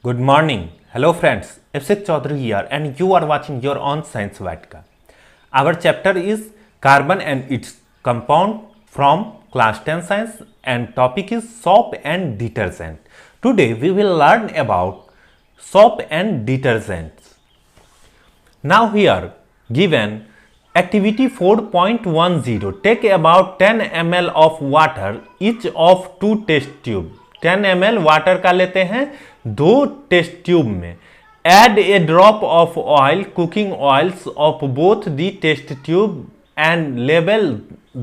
Good morning. Hello friends. Abhishek Chaudhary here and you are watching your own Science Vatika. Our chapter is carbon and its compound from class 10 science and topic is soap and detergent. Today we will learn about soap and detergents. Now here given activity 4.10, take about 10 ml of water each of 2 test tube. 10 ml water का लेते हैं 2 test tube में. Add a drop of oil cooking oils of both the test tube and label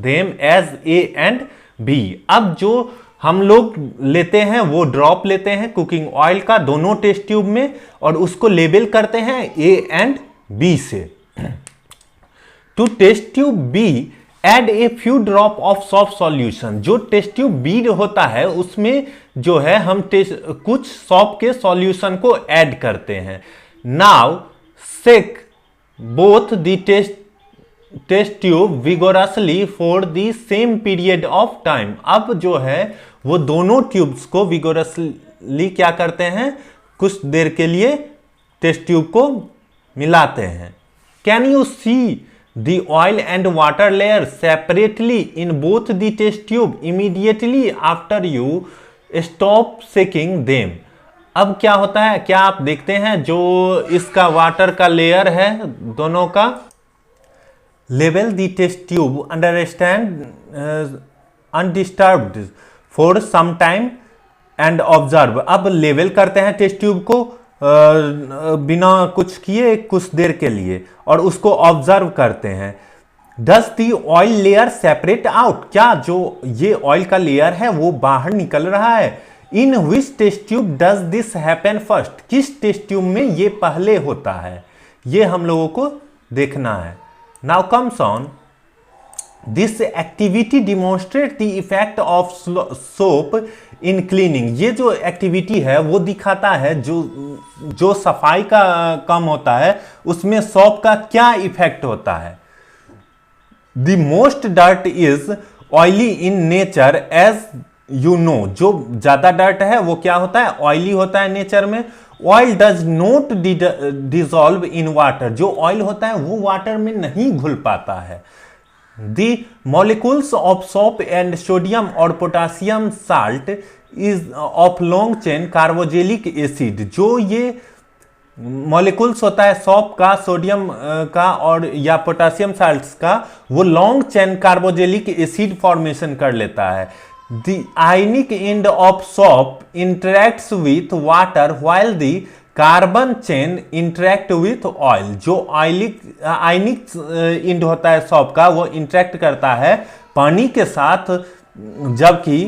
them as A and B. अब जो हम लोग लेते हैं वो ड्रॉप लेते हैं कुकिंग ऑयल का दोनों टेस्ट ट्यूब में और उसको लेबल करते हैं ए एंड बी से. To test tube B add a few drop of soft solution. जो टेस्ट ट्यूब बी होता है उसमें जो है हम कुछ सॉप के सॉल्यूशन को ऐड करते हैं. Now shake both the test tube vigorously for the same period of time. अब जो है वो दोनों ट्यूब्स को विगोरसली क्या करते हैं, कुछ देर के लिए टेस्ट ट्यूब को मिलाते हैं. Can you see the oil and water layer separately in both the test tube immediately after you stop shaking them. अब क्या होता है, क्या आप देखते हैं जो इसका वाटर का लेयर है दोनों का, लेवल the test tube understand undisturbed for some time and observe. अब लेवल करते हैं टेस्ट ट्यूब को बिना कुछ किए कुछ देर के लिए और उसको ऑब्जर्व करते हैं. Does the oil layer separate out. क्या जो ये ऑयल का लेयर है वो बाहर निकल रहा है. In which test tube does this happen first. किस टेस्ट ट्यूब में ये पहले होता है, ये हम लोगों को देखना है. Now comes on this activity demonstrate the effect of soap in cleaning. ये जो एक्टिविटी है वो दिखाता है जो सफाई का काम होता है उसमें सॉप का क्या इफेक्ट होता है. The most dirt is oily in nature as you know. जो ज्यादा डर्ट है वो क्या होता है, ऑयली होता है नेचर में. Oil does not dissolve in water. जो ऑयल होता है वो वाटर में नहीं घुल पाता है. The molecules of soap and sodium और potassium salt is of long chain carboxylic acid. जो ये molecules होता है सॉप का, सोडियम का और या पोटासियम साल्ट्स का, वो long chain carboxylic acid formation कर लेता है. The ionic end of soap interacts with water while the carbon chain interact with oil. जो आयनिक इंड होता है सॉप का वो इंटरेक्ट करता है पानी के साथ, जबकि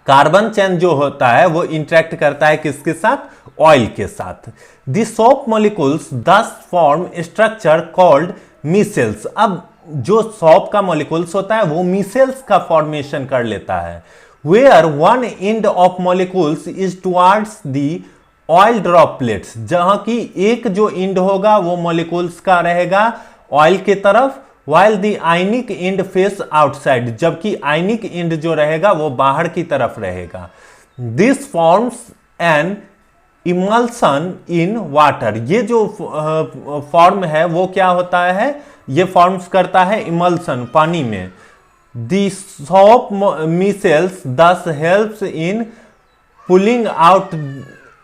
कार्बन चेन जो होता है वो इंटरेक्ट करता है किसके साथ, ऑयल के साथ. द सोप मॉलिक्यूल्स दस फॉर्म स्ट्रक्चर कॉल्ड मिसेल्स. अब जो सॉप का मॉलिक्यूल्स होता है वो मिसेल्स का फॉर्मेशन कर लेता है. Where one end of molecules is towards the oil droplets. जहां की एक जो इंड होगा वो मॉलिक्यूल्स का रहेगा ऑयल की तरफ, while the ionic end face outside. जबकि आयनिक इंड जो रहेगा वो बाहर की तरफ रहेगा. This forms an emulsion in water. ये जो फॉर्म है वो क्या होता है, ये फॉर्म्स करता है इमल्सन पानी में. The soap micelles thus helps in pulling out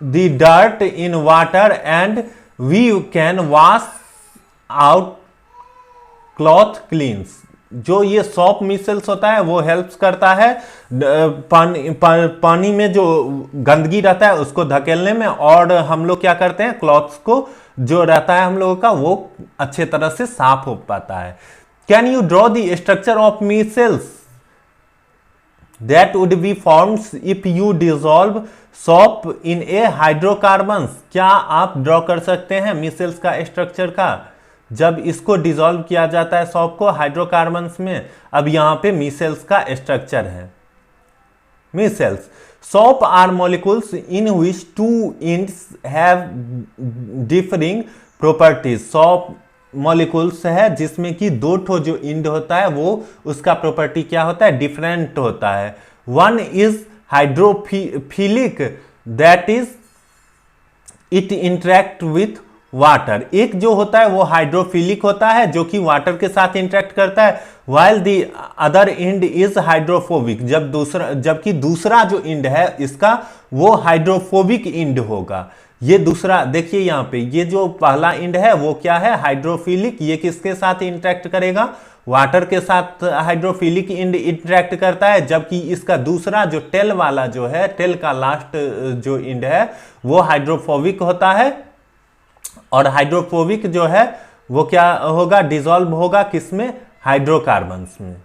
the dirt in water and we can wash out cloth cleans. जो ये सॉप मिसेल्स होता है वो हेल्प्स करता है पानी में जो गंदगी रहता है उसको धकेलने में, और हम लोग क्या करते हैं क्लॉथ्स को जो रहता है हम लोगों का वो अच्छे तरह से साफ हो पाता है. Can you draw the structure of micelles that would be formed if you dissolve soap in a hydrocarbons. क्या आप ड्रॉ कर सकते हैं मिसेल्स का स्ट्रक्चर का जब इसको डिसॉल्व किया जाता है सॉप को हाइड्रोकार्बन्स में. अब यहां पे मिसेल्स का स्ट्रक्चर है. Micelles soap are molecules in which two ends have differing properties. Soap molecules है जिसमें कि दो ठो जो इंड होता है वो उसका प्रॉपर्टी क्या होता है, डिफरेंट होता है. One is hydrophilic that is it interact with water. एक जो होता है वो हाइड्रोफिलिक होता है जो कि वाटर के साथ इंटरेक्ट करता है, while the other and is hydrophobic. जबकि दूसरा जो एंड है इसका वो हाइड्रोफोबिक एंड होगा। ये दूसरा देखिए यहाँ पे, ये जो पहला एंड है वो क्या है, हाइड्रोफिलिक। ये किसके साथ इंटरेक्ट करेगा, वाटर के साथ हाइड्रोफिलिक एंड इंटरेक्ट करता है। जबकि इसका दूसरा जो टेल वाला जो है, टेल का लास्ट जो एंड है वो हाइड्रोफोबिक होता है। और हाइड्रोफोबिक जो है वो क्या होगा, डिसॉल्व होगा किसमें, हाइड्रोकार्बन्स में।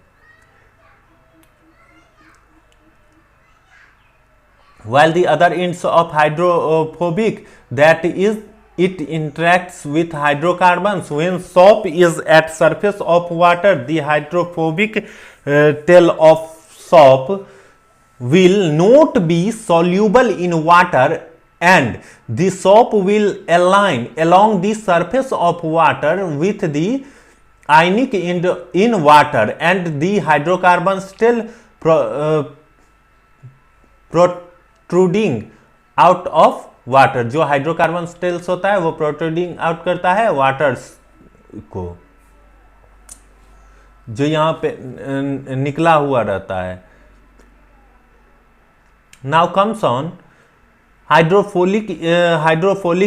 While the other ends of hydrophobic, that is, it interacts with hydrocarbons. When soap is at surface of water, the hydrophobic tail of soap will not be soluble in water, and the soap will align along the surface of water with the ionic end in water, and the hydrocarbons still protruding out of water. जो hydrocarbon स्टेल्स होता है वो protruding out करता है waters को, जो यहां पे निकला हुआ रहता है। Now comes on hydrophilic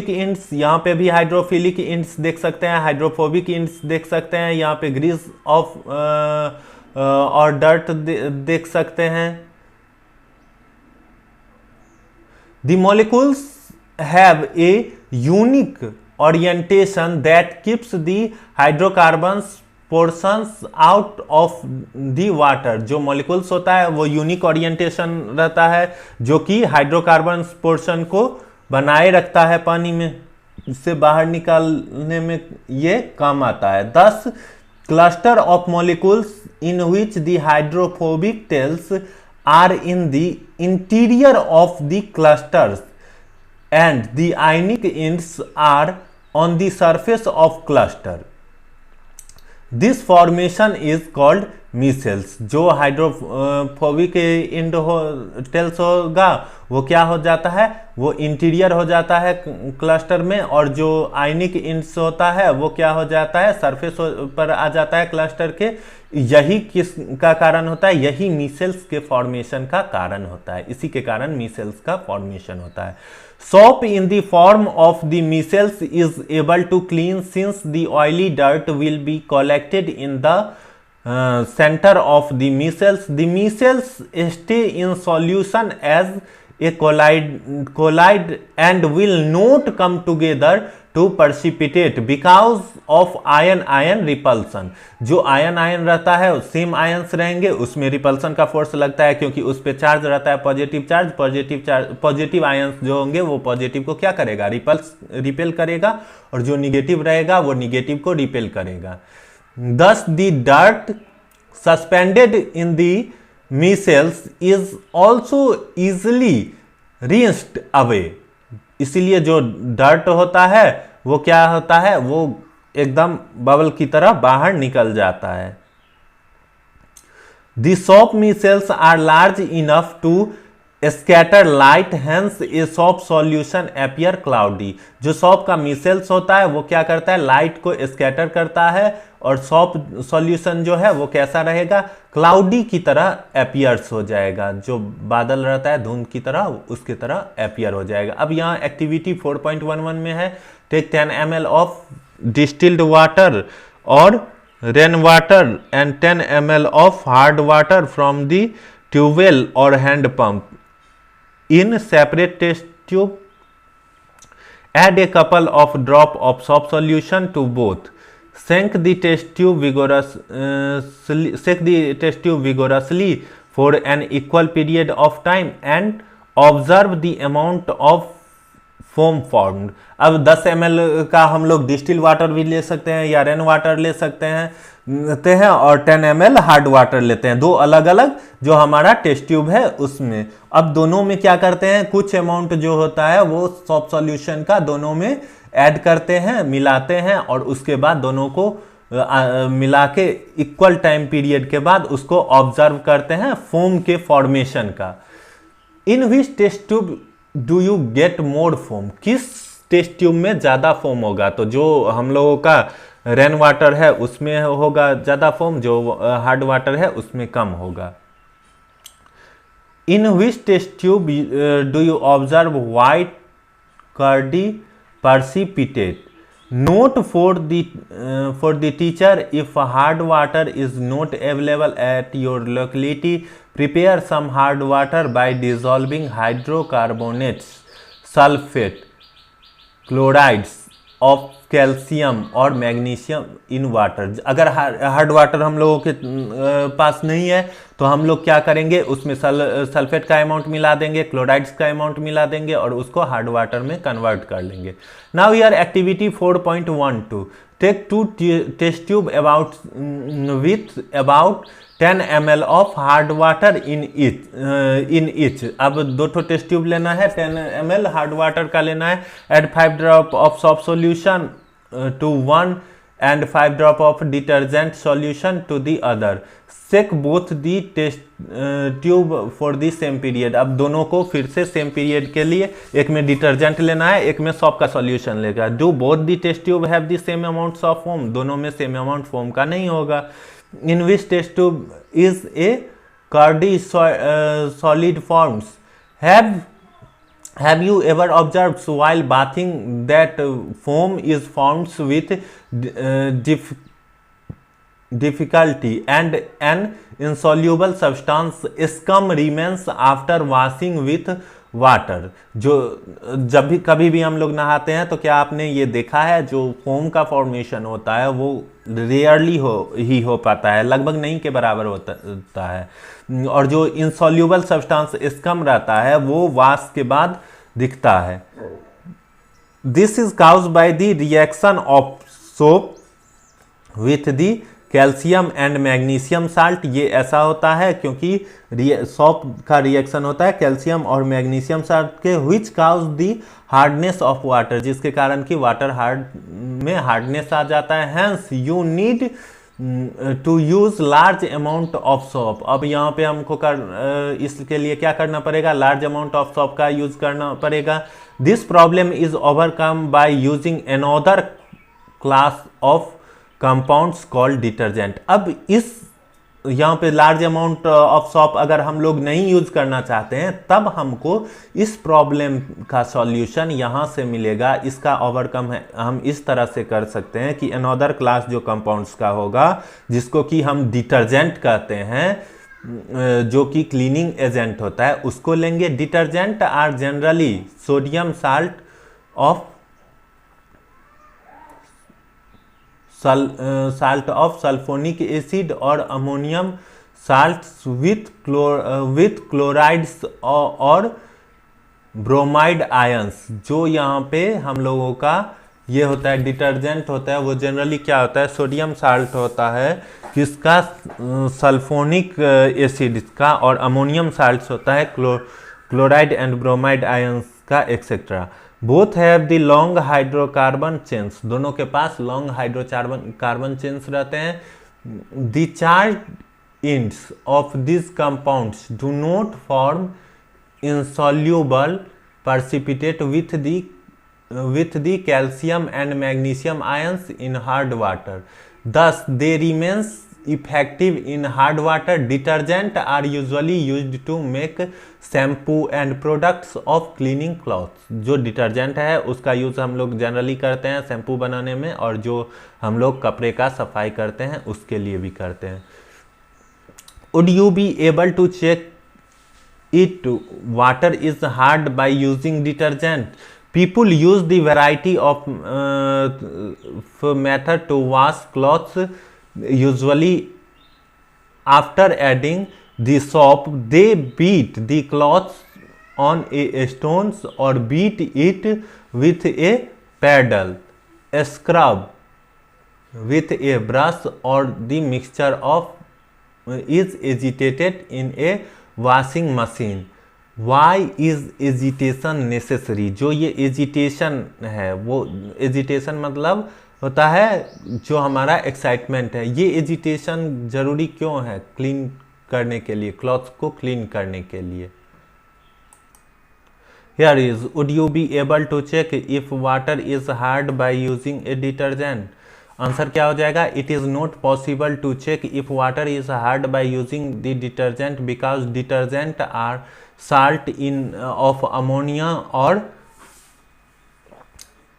ends. यहां पे भी हाइड्रोफिलिक इंड्स देख सकते हैं, हाइड्रोफोबिक इंड्स देख सकते हैं, यहां पे ग्रीस ऑफ और डर्ट देख सकते हैं। The molecules have a unique orientation that keeps the hydrocarbons portions out of the water। जो molecules होता है वो यूनिक ओरिएंटेशन रहता है जो कि हाइड्रोकार्बन पोर्शन को बनाए रखता है पानी में, इससे बाहर निकालने में ये काम आता है। Thus, cluster of molecules in which the hydrophobic tails are in the interior of the clusters and the ionic ends are on the surface of cluster. This formation is called micelles। जो hydrophobic and tales होगा वो क्या हो जाता है, वो interior हो जाता है क्लस्टर में, और जो आयनिक एंड्स होता है वो क्या हो जाता है, सरफेस पर आ जाता है क्लस्टर के। यही किस का कारण होता है, यही मिसेल्स के फॉर्मेशन का कारण होता है, इसी के कारण मिसेल्स का फॉर्मेशन होता है। Soap in the form of the micelles is able to clean since the oily dirt will be collected in the center of the micelles. The micelles stay in solution as a collide and will not come together to precipitate because of ion repulsion। जो ion रहता है same ions रहेंगे, उसमें repulsion का force लगता है क्योंकि उस पर चार्ज रहता है पॉजिटिव चार्ज। पॉजिटिव आयंस जो होंगे वो पॉजिटिव को क्या करेगा, रिपेल करेगा, और जो निगेटिव रहेगा वो निगेटिव को रिपेल करेगा। Thus, the dirt suspended in the micelles is also easily rinsed away। इसलिए जो डर्ट होता है वो क्या होता है, वो एकदम बबल की तरह बाहर निकल जाता है। The soap micelles are large enough to scatter light, hence a soap solution appear cloudy। जो सोप का मिसेल्स होता है वो क्या करता है, लाइट को स्कैटर करता है, और सोप सॉल्यूशन जो है वो कैसा रहेगा, क्लाउडी की तरह अपीयर्स हो जाएगा। जो बादल रहता है धुंध की तरह, उसकी तरह अपीयर हो जाएगा। अब यहाँ एक्टिविटी 4.11 में है, take 10 ml of distilled water और rain water and 10 ml of hard water from the tubewell और hand pump in separate test tube. Add a couple of drop of soap solution to both. Shake the test tube vigorously for an equal period of time and observe the amount of foam formed। अब 10 ml का हम लोग distil water भी ले सकते हैं या rain water ले सकते हैं और 10 ml हार्ड वाटर लेते हैं, दो अलग अलग जो हमारा टेस्ट ट्यूब है उसमें। अब दोनों में क्या करते हैं, कुछ अमाउंट जो होता है वो सोप सॉल्यूशन का दोनों में ऐड करते हैं, मिलाते हैं, और उसके बाद दोनों को मिला के इक्वल टाइम पीरियड के बाद उसको ऑब्जर्व करते हैं फोम के फॉर्मेशन का। In which test tube do you get more foam. किस टेस्ट ट्यूब में ज़्यादा फोम होगा, तो जो हम लोगों का रेन वाटर है उसमें होगा ज़्यादा फोम, जो हार्ड वाटर है उसमें कम होगा। In which test tube do you observe white curdy precipitate? Note for the teacher, if hard water is not available at your locality, prepare some hard water by dissolving hydrocarbonates, sulfate, chlorides of calcium और magnesium in water. अगर hard water हम लोगों के पास नहीं है तो हम लोग क्या करेंगे, उसमें सल्फेट का अमाउंट मिला देंगे, क्लोराइड्स का अमाउंट मिला देंगे और उसको हार्ड वाटर में कन्वर्ट कर लेंगे। Now your activity 4.12, take 2 test tube with about 10 ml of hard water in each. अब 2 टेस्ट ट्यूब लेना है, 10 ml हार्ड वाटर का लेना है। Add 5 drop of soap solution to one and 5 drop of detergent solution to the other. Shake both the test tube for the same period. अब दोनों को फिर से सेम पीरियड के लिए एक में डिटर्जेंट लेना है, एक में सॉप का सॉल्यूशन लेगा। Do both the test tube have the same amount of foam? दोनों में सेम अमाउंट फोम का नहीं होगा। In which test tube is a Cardi solid forms? Have you ever observed while bathing that foam is formed with difficulty and an insoluble substance scum remains after washing with water? जो जब भी कभी भी हम लोग नहाते हैं तो क्या आपने ये देखा है, जो फोम का फॉर्मेशन होता है वो रेयरली हो पाता है, लगभग नहीं के बराबर होता है, और जो इंसॉल्यूबल सब्सटेंस स्कम रहता है वो वाश के बाद दिखता है। This is caused by the reaction of soap with the calcium and magnesium salt. ये ऐसा होता है क्योंकि सॉप का रिएक्शन होता है कैल्शियम और मैग्नीशियम साल्ट के, which cause the hardness of water, जिसके कारण कि वाटर में हार्डनेस आ जाता है। Hence you need to use large amount of soap. अब यहाँ पे हमको इसके लिए क्या करना पड़ेगा, लार्ज अमाउंट ऑफ सॉप का यूज करना पड़ेगा। This problem is overcome by using another class of compounds called detergent. अब इस यहाँ पे लार्ज अमाउंट ऑफ सॉप अगर हम लोग नहीं यूज करना चाहते हैं तब हमको इस प्रॉब्लम का सॉल्यूशन यहाँ से मिलेगा। इसका ओवरकम है हम इस तरह से कर सकते हैं कि अनदर क्लास जो कंपाउंड्स का होगा जिसको कि हम डिटर्जेंट कहते हैं, जो कि क्लीनिंग एजेंट होता है, उसको लेंगे। Detergent are generally sodium salt of sulphonic acid और अमोनियम साल्ट विथ क्लोराइड्स और ब्रोमाइड आयंस। जो यहाँ पे हम लोगों का ये होता है डिटर्जेंट होता है वो जनरली क्या होता है, सोडियम साल्ट होता है किसका, सल्फोनिक एसिड का, और अमोनियम साल्ट होता है क्लोराइड एंड ब्रोमाइड आयंस का etcetera. Both have the long hydrocarbon chains. दोनों के पास लॉन्ग हाइड्रोकार्बन चेन्स रहते हैं। The charge ends of this compounds do not form insoluble precipitate with the calcium and magnesium ions in hard water. Thus, they remains effective in hard water. Detergent are usually used to make shampoo and products of cleaning clothes. जो detergent है उसका use हम लोग generally करते हैं shampoo बनाने में, और जो हम लोग कपड़े का सफाई करते हैं उसके लिए भी करते हैं। Would you be able to check it water is hard by using detergent? People use the variety of method to wash clothes. Usually after adding the soap they beat the cloth on a stones or beat it with a paddle, scrub with a brush, or the mixture of is agitated in a washing machine. Why is agitation necessary? जो ये agitation है वो agitation मतलब होता है जो हमारा excitement है, ये एजिटेशन जरूरी क्यों है क्लीन करने के लिए, क्लॉथ को क्लीन करने के लिए। Here is, would you be able to check if water is hard by using a detergent? Answer क्या हो जाएगा? It is not possible to check if water is hard by using the detergent because detergent are salt of ammonia or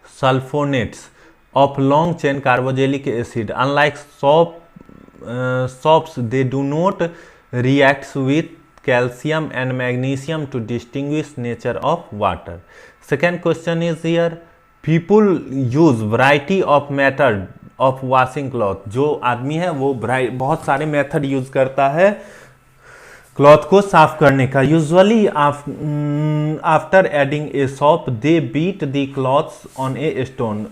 sulfonates of long chain carboxylic acid. Unlike soaps, they do not react with calcium and magnesium to distinguish nature of water. Second question is here, people use variety of method of washing cloth. जो आदमी है वो बहुत सारे method use करता है cloth को साफ करने का. Usually after adding a soap they beat the clothes on a stone.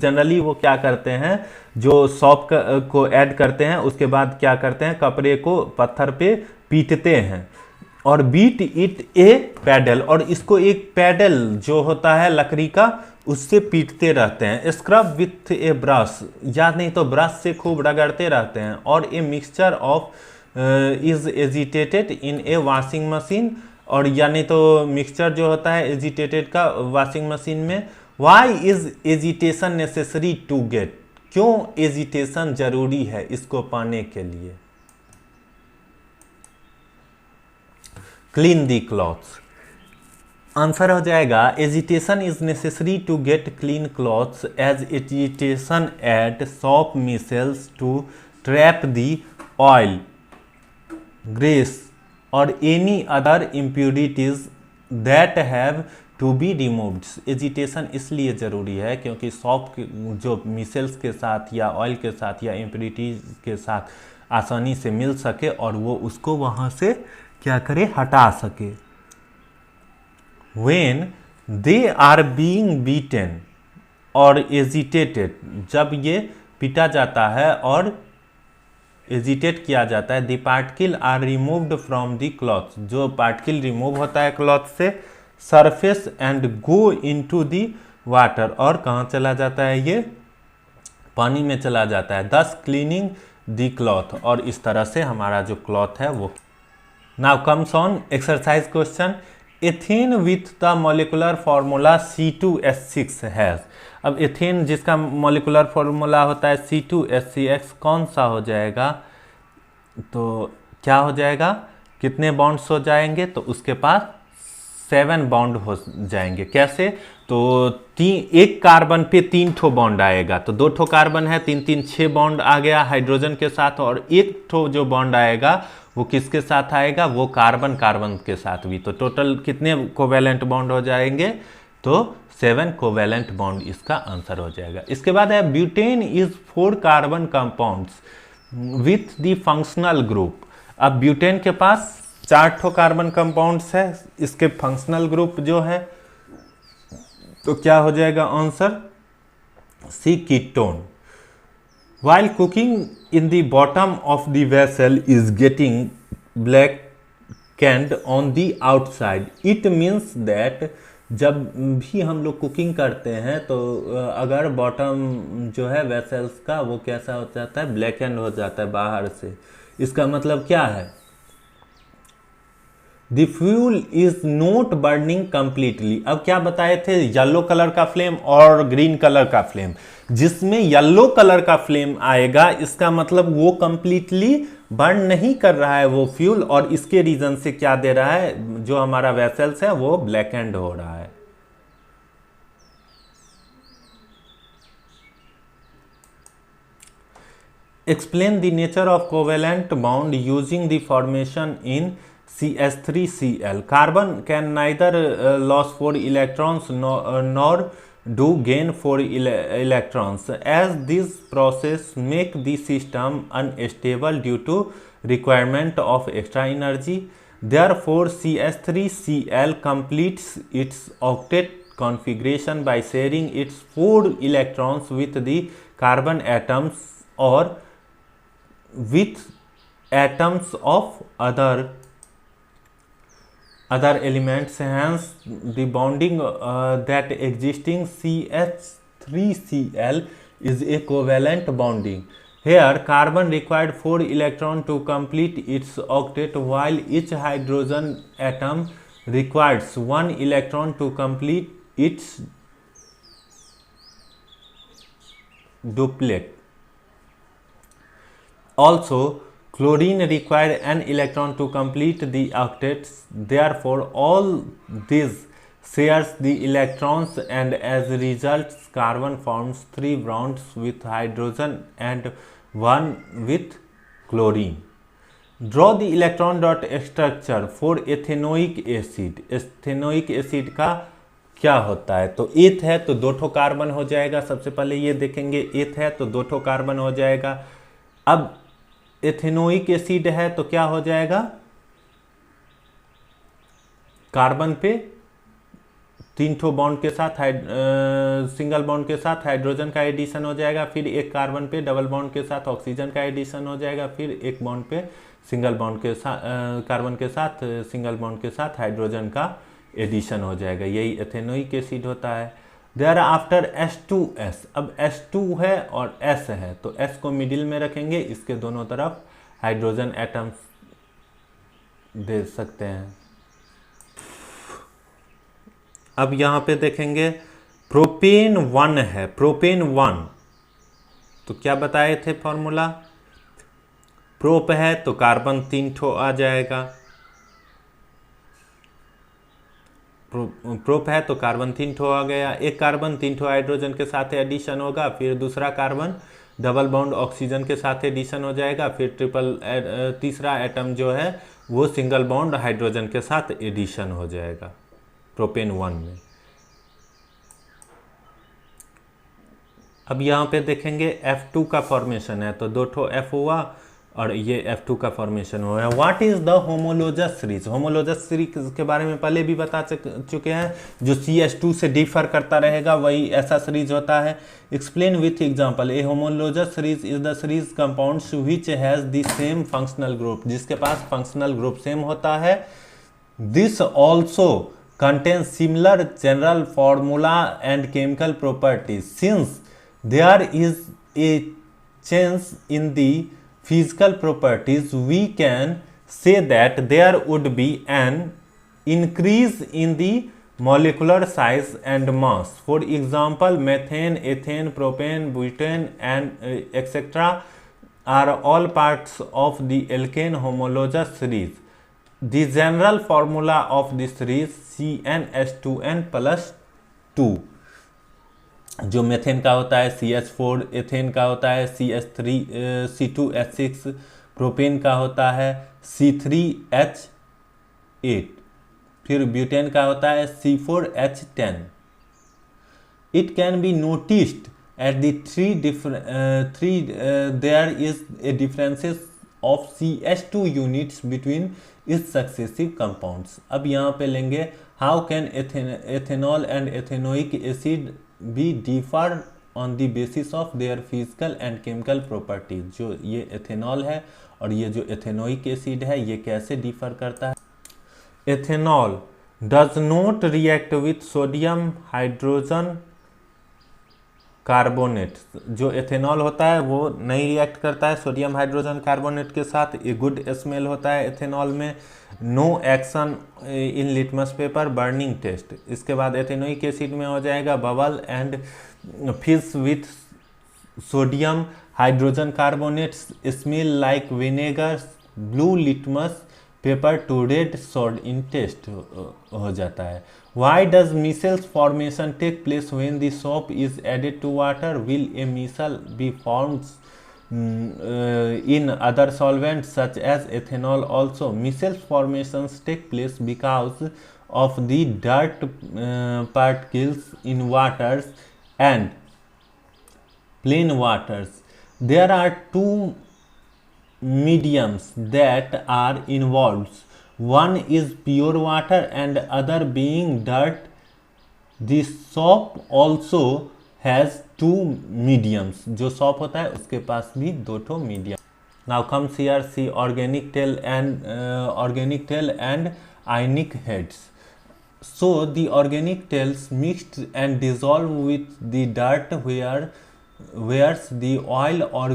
Generally वो क्या करते हैं, जो सोप को ऐड करते हैं उसके बाद क्या करते हैं, कपड़े को पत्थर पे पीटते हैं. और बीट इट ए पैडल, और इसको एक पैडल जो होता है लकड़ी का उससे पीटते रहते हैं. स्क्रब विथ ए ब्रश, या नहीं तो ब्रश से खूब रगड़ते रहते हैं. और a mixture of is agitated in a washing machine, और यानी तो मिक्सचर जो होता है एजिटेटेड का वॉशिंग मशीन में. Why is agitation necessary to get, क्यों एजिटेशन जरूरी है इसको पाने के लिए. क्लीन दी क्लॉथ्स, आंसर हो जाएगा agitation is necessary to get clean clothes as agitation at soap micelles to trap the oil, grease और any other impurities that have to be removed. Agitation इसलिए ज़रूरी है क्योंकि सॉप जो micelles के साथ या ऑयल के साथ या इम्प्यूरिटीज के साथ आसानी से मिल सके और वो उसको वहाँ से क्या करे, हटा सके. When they are being beaten और एजिटेटेड, जब ये पीटा जाता है और एजिटेट किया जाता है, the particle are removed from the cloth, जो पार्टिकल रिमूव होता है क्लॉथ से, surface and go into the water, और कहाँ चला जाता है, ये पानी में चला जाता है. दस क्लीनिंग द क्लॉथ, और इस तरह से हमारा जो क्लॉथ है वो. Now comes on exercise question. Ethane with the molecular formula C2H6 has. अब एथेन जिसका मॉलिकुलर फार्मूला होता है C2H6 कौन सा हो जाएगा, तो क्या हो जाएगा, कितने बॉन्ड्स हो जाएंगे, तो उसके पास 7 बॉन्ड हो जाएंगे. कैसे, तो एक कार्बन पे 3 ठो बॉन्ड आएगा, तो 2 ठो कार्बन है, 3 3 6 बॉन्ड आ गया हाइड्रोजन के साथ, और एक ठो जो बॉन्ड आएगा वो किसके साथ आएगा, वो कार्बन कार्बन के साथ भी. तो टोटल कितने कोवेलेंट बॉन्ड हो जाएंगे, तो 7 कोवेलेंट बॉन्ड इसका आंसर हो जाएगा. इसके बाद है butane is 4 carbon compounds with the functional group. अब ब्यूटेन के पास 4 ठो कार्बन कंपाउंड्स है, इसके फंक्शनल ग्रुप जो है, तो क्या हो जाएगा answer, C ketone. While cooking in the bottom of the vessel is getting blackened on the outside, it means that जब भी हम लोग कुकिंग करते हैं तो अगर बॉटम जो है वेसल्स का वो कैसा हो जाता है, ब्लैकेंड हो जाता है बाहर से. इसका मतलब क्या है, the fuel is not burning completely. अब क्या बताए थे, येलो कलर का फ्लेम और ग्रीन कलर का फ्लेम. जिसमें येलो कलर का फ्लेम आएगा इसका मतलब वो कंप्लीटली बर्न नहीं कर रहा है वो फ्यूल, और इसके रीजन से क्या दे रहा है, जो हमारा वेसल्स है वो ब्लैक एंड हो रहा है. Explain the nature of covalent bond using the formation in CH3Cl. Carbon can neither lose 4 electrons nor do gain 4 electrons, as this process make the system unstable due to requirement of extra energy. Therefore, CH3Cl completes its octet configuration by sharing its 4 electrons with the carbon atoms or with atoms of other elements. Hence the bonding that existing CH3Cl is a covalent bonding. Here carbon required 4 electron to complete its octet, while each hydrogen atom requires one electron to complete its duplet. Also, chlorine requires an electron to complete the octets. Therefore, all these shares the electrons, and as a result, carbon forms 3 bonds with hydrogen and 1 with chlorine. Draw the electron dot structure for ethanoic acid. Ethanoic acid का क्या होता है? तो एथ है तो 2 ठो carbon हो जाएगा। सबसे पहले ये देखेंगे, एथ है तो 2 ठो कार्बन हो जाएगा। अब एथेनोइक एसिड है तो क्या हो जाएगा? कार्बन पे 3 ठो बॉन्ड के साथ सिंगल बॉन्ड के साथ हाइड्रोजन का एडिशन हो जाएगा, फिर एक कार्बन पे डबल बॉन्ड के साथ ऑक्सीजन का एडिशन हो जाएगा, फिर एक बॉन्ड पे सिंगल बॉन्ड के साथ कार्बन के साथ सिंगल बॉन्ड के साथ हाइड्रोजन का एडिशन हो जाएगा। यही एथेनोइक एसिड होता है। There after H2S। अब H2 है और S है तो S को मिडिल में रखेंगे, इसके दोनों तरफ हाइड्रोजन एटम्स दे सकते हैं। अब यहां पे देखेंगे प्रोपेन 1 है, प्रोपेन 1 तो क्या बताए थे फॉर्मूला? प्रोप है तो कार्बन 3 ठो आ जाएगा, प्रोप है तो कार्बन 3 ठो आ गया। एक कार्बन 3 ठो हाइड्रोजन के साथ एडिशन होगा, फिर दूसरा कार्बन डबल बॉन्ड ऑक्सीजन के साथ एडिशन हो जाएगा, फिर तीसरा एटम जो है वो सिंगल बॉन्ड हाइड्रोजन के साथ एडिशन हो जाएगा प्रोपेन 1 में। अब यहाँ पे देखेंगे F2 का फॉर्मेशन है तो 2 ठो F हुआ और ये F2 का फॉर्मेशन हुआ है। What is the homologous series? Homologous series के बारे में पहले भी बता चुके हैं, जो CH2 से डिफर करता रहेगा वही ऐसा सीरीज होता है। Explain with example. A homologous series is the series compounds which has the same functional group, जिसके पास फंक्शनल ग्रुप सेम होता है। This also contains similar general formula and chemical properties. Since there is a change in the physical properties, we can say that there would be an increase in the molecular size and mass. For example, methane, ethane, propane, butane and etc. are all parts of the alkane homologous series. The general formula of this series CnH2n+2, जो methane का होता है CH4, ethane का होता है C2H6, propane का होता है C3H8, फिर ब्यूटेन का होता है C4H10. It can be noticed at the there is a differences of CH2 units between its successive compounds. अब यहाँ पे लेंगे how can ethanol and ethanoic acid be differ on the basis of their physical and chemical properties. जो ये ethanol है और ये जो एथेनोइक एसिड है ये कैसे डिफर करता है? Ethanol does not react with sodium hydrogen carbonate. जो एथेनॉल होता है वो नहीं रिएक्ट करता है सोडियम हाइड्रोजन कार्बोनेट के साथ। ए गुड स्मेल होता है एथेनॉल में। No action in litmus paper, burning test. इसके बाद एथेनोइक एसिड में हो जाएगा bubble and fish with sodium hydrogen carbonate, smell like vinegar, blue litmus paper to red sodium test हो जाता है। Why does micelles formation take place when the soap is added to water? Will a micelle be formed in other solvents such as ethanol also? Micelles formations take place because of the dirt particles in waters and plain waters. There are two mediums that are involved. One is pure water and other being dirt. The soap also has two mediums. जो soap होता है उसके पास भी 2 ठो medium. Now comes here see organic tail and ionic heads. So the organic tails mixed and dissolved with the dirt whereas the oil or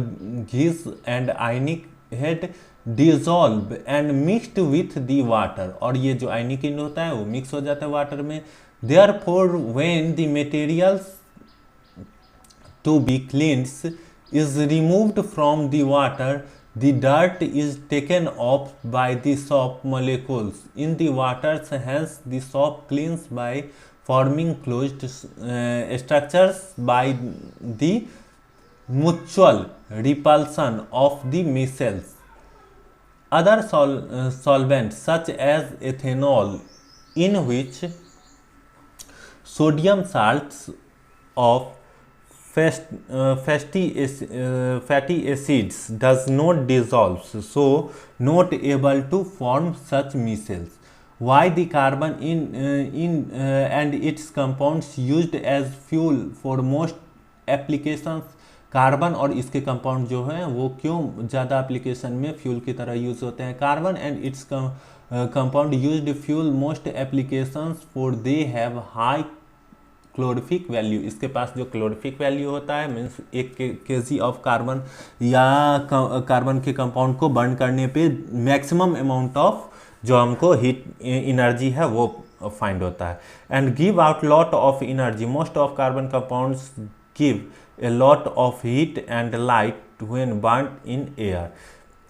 grease and ionic head dissolve and mixed with the water, और ये जो आयनिक and होता है वो mix हो जाता है water में। Therefore when the materials to be cleansed is removed from the water, the dirt is taken off by the soap molecules in the water, hence the soap cleans by forming closed structures by the mutual repulsion of the micelles. Other solvents such as ethanol, in which sodium salts of fatty acids does not dissolve, so not able to form such micelles. Why the carbon and its compounds used as fuel for most applications? Carbon और इसके compound जो हैं वो क्यों ज़्यादा application में fuel की तरह यूज होते हैं? Carbon and its compound used fuel most applications for they have high calorific value. इसके पास जो क्लोरिफिक वैल्यू होता है मीन्स 1 kg ऑफ कार्बन या कार्बन के कंपाउंड को बर्न करने पे मैक्सिमम अमाउंट ऑफ जो हमको हीट एनर्जी है वो फाइंड होता है। And give out lot of energy, most of carbon compounds give a lot of heat and light when burnt in air.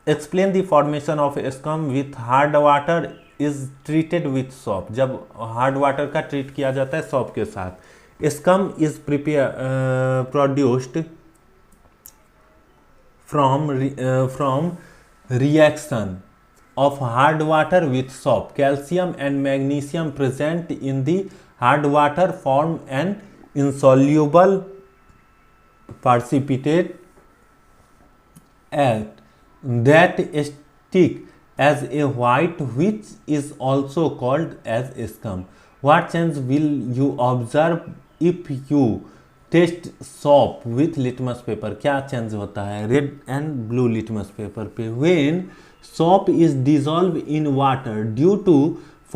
Explain the formation of scum with hard water is treated with soap. जब hard water का treat किया जाता है soap के साथ, scum is produced from reaction of hard water with soap. Calcium and magnesium present in the hard water form an insoluble precipitate that stick as a white, which is also called as scum. What change will you observe if you test soap with litmus paper? क्या change होता है red and blue litmus paper पे? When soap is dissolved in water due to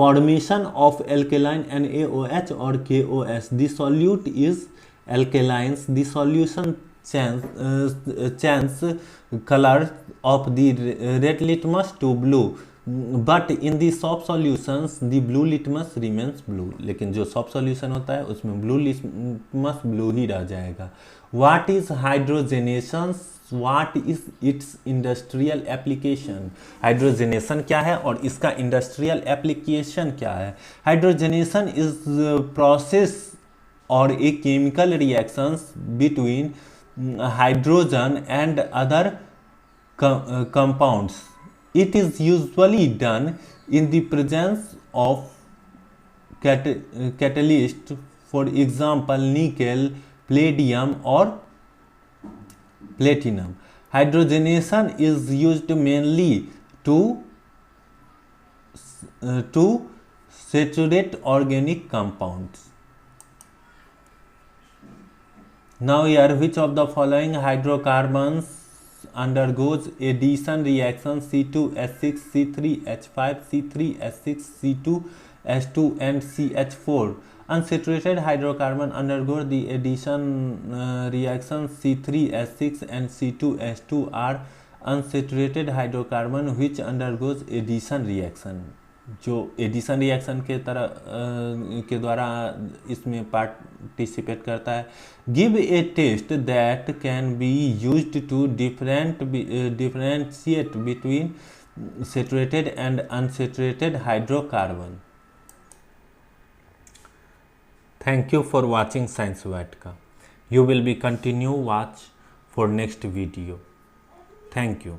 formation of alkaline NaOH or KOS, the solute is alkalines. The solution changes color of the red litmus to blue, but in the soap solutions the blue litmus remains blue. लेकिन जो soap solution होता है उसमें blue litmus blue ही रह जाएगा। What is hydrogenation? What is its industrial application? Hydrogenation क्या है और इसका इंडस्ट्रियल एप्लीकेशन क्या है? Hydrogenation is process or a chemical reactions between hydrogen and other compounds. It is usually done in the presence of catalyst, for example nickel, palladium or platinum. Hydrogenation is used mainly to saturate organic compounds. Now here, which of the following hydrocarbons undergoes addition reaction C2H6, C3H5, C3H6, C2H2 and CH4? Unsaturated hydrocarbon undergo the addition reaction C3H6 and C2H2 are unsaturated hydrocarbon which undergoes addition reaction. जो addition reaction के के द्वारा इसमें participate करता है। Give a test that can be used to differentiate between saturated and unsaturated hydrocarbon. Thank you for watching science Vatika. You will be continue watch for next video. Thank you.